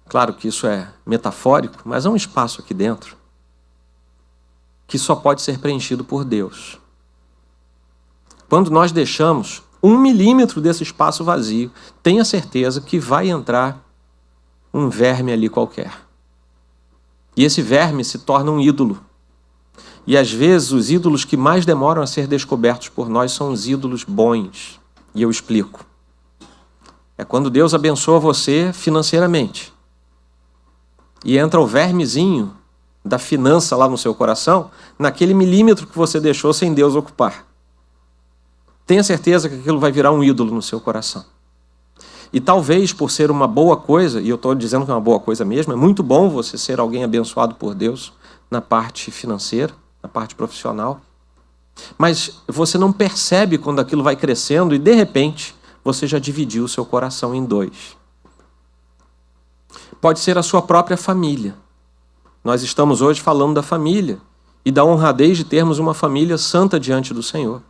[SPEAKER 1] Claro que isso é metafórico, mas há um espaço aqui dentro que só pode ser preenchido por Deus. Quando nós deixamos 1 milímetro desse espaço vazio, tenha certeza que vai entrar um verme ali qualquer. E esse verme se torna um ídolo. E às vezes os ídolos que mais demoram a ser descobertos por nós são os ídolos bons. E eu explico. É quando Deus abençoa você financeiramente. E entra o vermezinho da finança lá no seu coração, naquele milímetro que você deixou sem Deus ocupar. Tenha certeza que aquilo vai virar um ídolo no seu coração. E talvez por ser uma boa coisa, e eu estou dizendo que é uma boa coisa mesmo, é muito bom você ser alguém abençoado por Deus na parte financeira, na parte profissional. Mas você não percebe quando aquilo vai crescendo e, de repente, você já dividiu o seu coração em 2. Pode ser a sua própria família. Nós estamos hoje falando da família e da honradez de termos uma família santa diante do Senhor.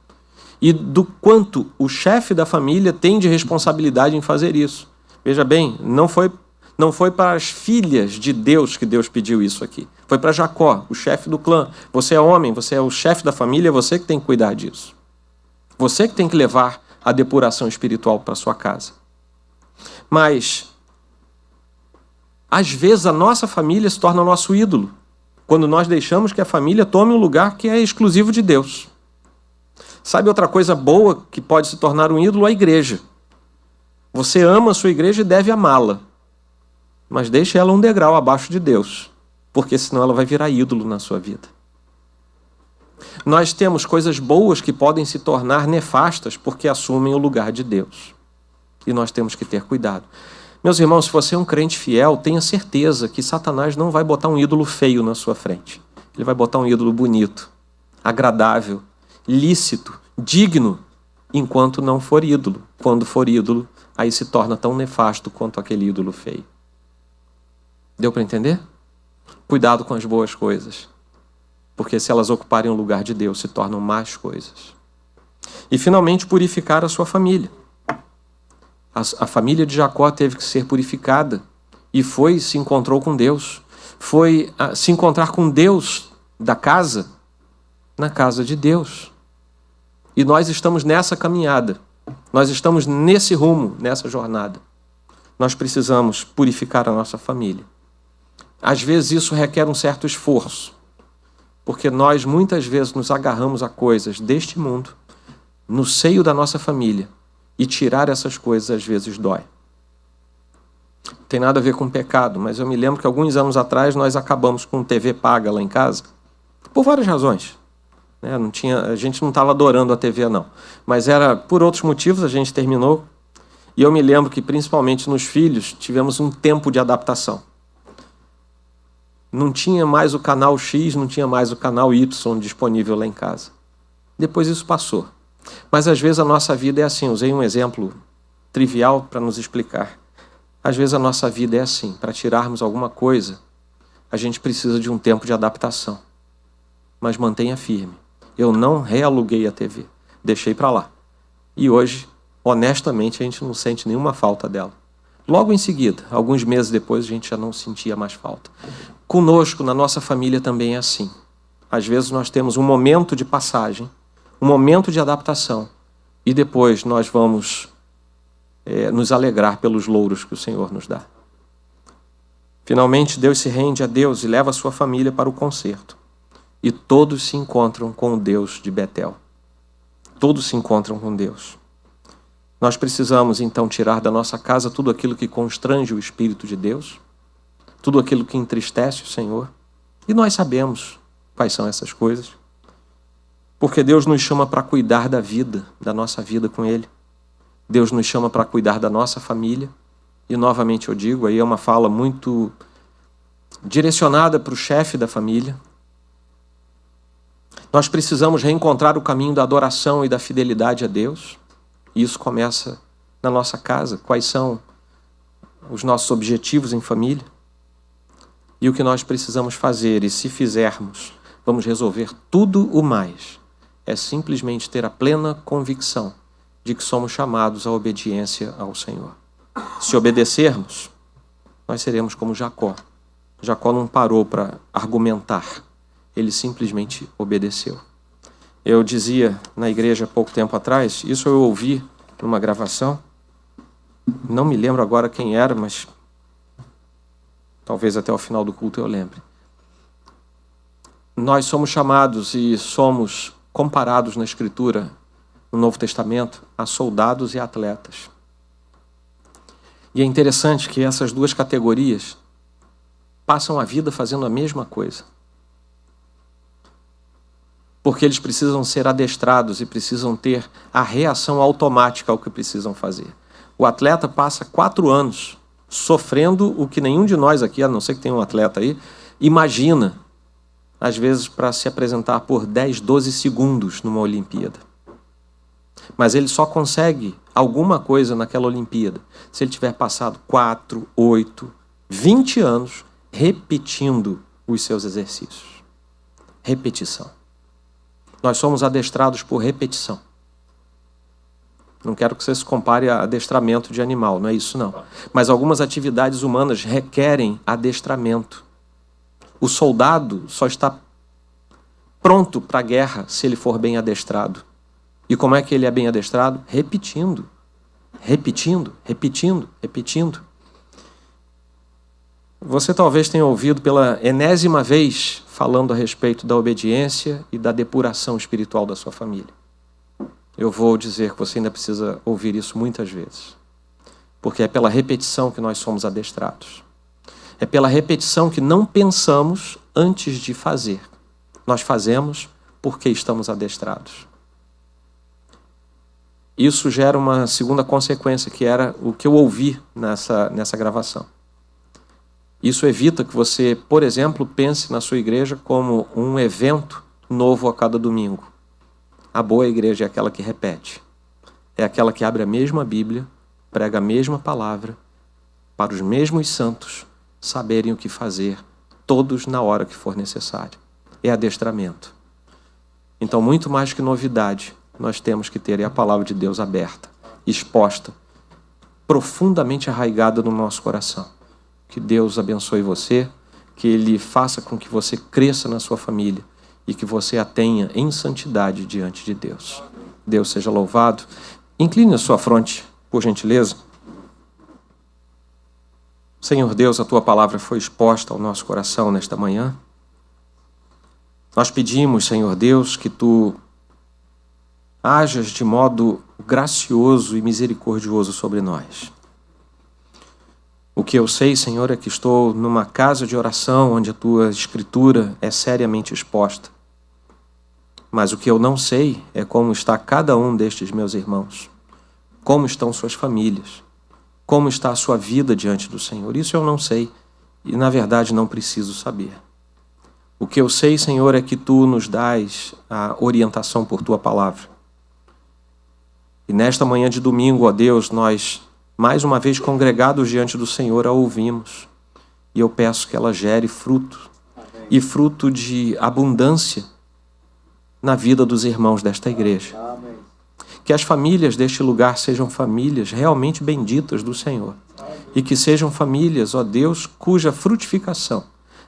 [SPEAKER 1] E do quanto o chefe da família tem de responsabilidade em fazer isso. Veja bem, não foi para as filhas de Deus que Deus pediu isso aqui. Foi para Jacó, o chefe do clã. Você é homem, você é o chefe da família, é você que tem que cuidar disso. Você que tem que levar a depuração espiritual para sua casa. Mas, às vezes, a nossa família se torna nosso ídolo, quando nós deixamos que a família tome um lugar que é exclusivo de Deus. Sabe outra coisa boa que pode se tornar um ídolo? A igreja. Você ama a sua igreja e deve amá-la. Mas deixe ela um degrau abaixo de Deus, porque senão ela vai virar ídolo na sua vida. Nós temos coisas boas que podem se tornar nefastas porque assumem o lugar de Deus. E nós temos que ter cuidado. Meus irmãos, se você é um crente fiel, tenha certeza que Satanás não vai botar um ídolo feio na sua frente. Ele vai botar um ídolo bonito, agradável, lícito, digno, enquanto não for ídolo. Quando for ídolo, aí se torna tão nefasto quanto aquele ídolo feio. Deu para entender? Cuidado com as boas coisas, porque se elas ocuparem o lugar de Deus, se tornam más coisas. E finalmente purificar a sua família. A família de Jacó teve que ser purificada e se encontrou com Deus. Foi se encontrar com Deus da casa, na casa de Deus. E nós estamos nessa caminhada, nós estamos nesse rumo, nessa jornada. Nós precisamos purificar a nossa família. Às vezes isso requer um certo esforço, porque nós muitas vezes nos agarramos a coisas deste mundo, no seio da nossa família, e tirar essas coisas às vezes dói. Não tem nada a ver com pecado, mas eu me lembro que alguns anos atrás nós acabamos com TV paga lá em casa, por várias razões. A gente não estava adorando a TV, não. Mas era por outros motivos, a gente terminou. E eu me lembro que, principalmente nos filhos, tivemos um tempo de adaptação. Não tinha mais o canal X, não tinha mais o canal Y disponível lá em casa. Depois isso passou. Mas às vezes a nossa vida é assim. Usei um exemplo trivial para nos explicar. Às vezes a nossa vida é assim. Para tirarmos alguma coisa, a gente precisa de um tempo de adaptação. Mas mantenha firme. Eu não realuguei a TV. Deixei para lá. E hoje, honestamente, a gente não sente nenhuma falta dela. Logo em seguida, alguns meses depois, a gente já não sentia mais falta. Conosco, na nossa família, também é assim. Às vezes nós temos um momento de passagem, um momento de adaptação, e depois nós vamos nos alegrar pelos louros que o Senhor nos dá. Finalmente, Deus se rende a Deus e leva a sua família para o concerto. E todos se encontram com o Deus de Betel. Todos se encontram com Deus. Nós precisamos, então, tirar da nossa casa tudo aquilo que constrange o Espírito de Deus, tudo aquilo que entristece o Senhor. E nós sabemos quais são essas coisas. Porque Deus nos chama para cuidar da vida, da nossa vida com Ele. Deus nos chama para cuidar da nossa família. E, novamente, eu digo, aí é uma fala muito direcionada para o chefe da família. Nós precisamos reencontrar o caminho da adoração e da fidelidade a Deus. E isso começa na nossa casa. Quais são os nossos objetivos em família? E o que nós precisamos fazer, e se fizermos, vamos resolver tudo o mais. É simplesmente ter a plena convicção de que somos chamados à obediência ao Senhor. Se obedecermos, nós seremos como Jacó. Jacó não parou para argumentar, ele simplesmente obedeceu. Eu dizia na igreja há pouco tempo atrás, isso eu ouvi numa gravação, não me lembro agora quem era, mas talvez até o final do culto eu lembre. Nós somos chamados e somos comparados na Escritura, no Novo Testamento, a soldados e atletas. E é interessante que essas duas categorias passam a vida fazendo a mesma coisa. Porque eles precisam ser adestrados e precisam ter a reação automática ao que precisam fazer. O atleta passa 4 anos sofrendo o que nenhum de nós aqui, a não ser que tenha um atleta aí, imagina, às vezes, para se apresentar por 10, 12 segundos numa Olimpíada. Mas ele só consegue alguma coisa naquela Olimpíada se ele tiver passado 4, 8, 20 anos repetindo os seus exercícios. Repetição. Nós somos adestrados por repetição. Não quero que você se compare a adestramento de animal, não é isso não. Mas algumas atividades humanas requerem adestramento. O soldado só está pronto para a guerra se ele for bem adestrado. E como é que ele é bem adestrado? Repetindo, repetindo, repetindo, repetindo. Você talvez tenha ouvido pela enésima vez falando a respeito da obediência e da depuração espiritual da sua família. Eu vou dizer que você ainda precisa ouvir isso muitas vezes. Porque é pela repetição que nós somos adestrados. É pela repetição que não pensamos antes de fazer. Nós fazemos porque estamos adestrados. Isso gera uma segunda consequência, que era o que eu ouvi nessa gravação. Isso evita que você, por exemplo, pense na sua igreja como um evento novo a cada domingo. A boa igreja é aquela que repete. É aquela que abre a mesma Bíblia, prega a mesma palavra, para os mesmos santos saberem o que fazer, todos na hora que for necessário. É adestramento. Então, muito mais que novidade, nós temos que ter a palavra de Deus aberta, exposta, profundamente arraigada no nosso coração. Que Deus abençoe você, que Ele faça com que você cresça na sua família e que você a tenha em santidade diante de Deus. Deus seja louvado. Incline a sua fronte, por gentileza. Senhor Deus, a Tua palavra foi exposta ao nosso coração nesta manhã. Nós pedimos, Senhor Deus, que Tu hajas de modo gracioso e misericordioso sobre nós. O que eu sei, Senhor, é que estou numa casa de oração onde a Tua Escritura é seriamente exposta. Mas o que eu não sei é como está cada um destes meus irmãos. Como estão suas famílias. Como está a sua vida diante do Senhor. Isso eu não sei e, na verdade, não preciso saber. O que eu sei, Senhor, é que Tu nos dás a orientação por Tua palavra. E nesta manhã de domingo, ó Deus, nós, mais uma vez congregados diante do Senhor, a ouvimos. E eu peço que ela gere fruto. Amém. E fruto de abundância na vida dos irmãos desta igreja. Amém. Que as famílias deste lugar sejam famílias realmente benditas do Senhor. Amém. E que sejam famílias, ó Deus, cuja frutificação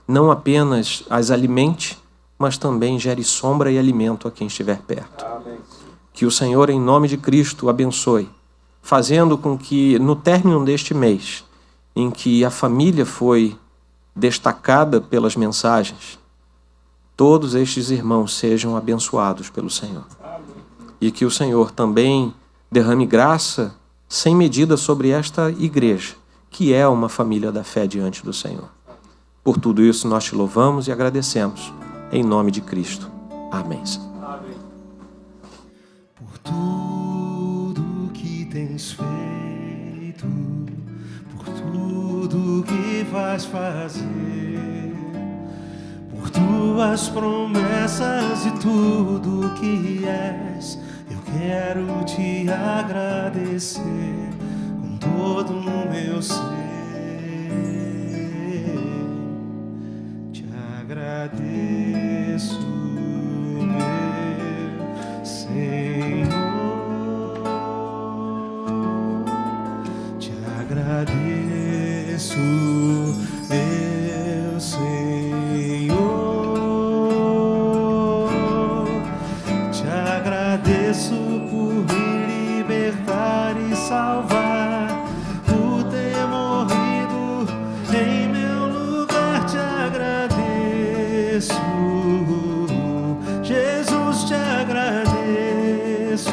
[SPEAKER 1] não apenas as alimente, mas também gere sombra e alimento a quem estiver perto. Amém. Que o Senhor, em nome de Cristo, abençoe, fazendo com que, no término deste mês, em que a família foi destacada pelas mensagens, todos estes irmãos sejam abençoados pelo Senhor. E que o Senhor também derrame graça sem medida sobre esta igreja, que é uma família da fé diante do Senhor. Por tudo isso nós te louvamos e agradecemos, em nome de Cristo. Amém.
[SPEAKER 2] Amém. Por tudo que tens feito, por tudo que vais fazer, por tuas promessas e tudo que és, eu quero te agradecer com todo o meu ser. Te agradeço, meu Senhor. Te agradeço, meu Senhor. Te agradeço por me libertar e salvar, por ter morrido em meu lugar. Te agradeço, Jesus, te agradeço.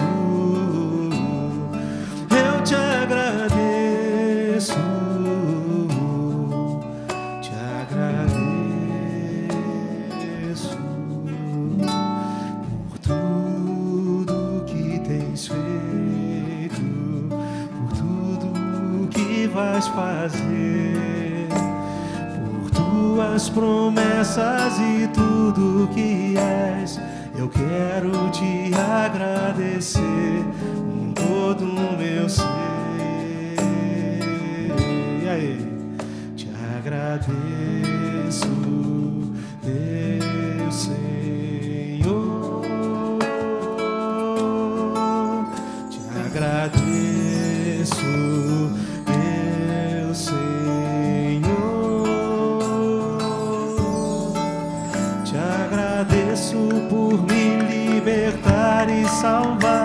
[SPEAKER 2] Eu te agradeço, te agradeço por tudo que tens feito, por tudo que vais fazer, por tuas promessas e tudo que és. Eu quero te agradecer com todo o meu ser. E aí? Te agradeço, meu Senhor. Te agradeço, meu Senhor. Te agradeço por me libertar e salvar,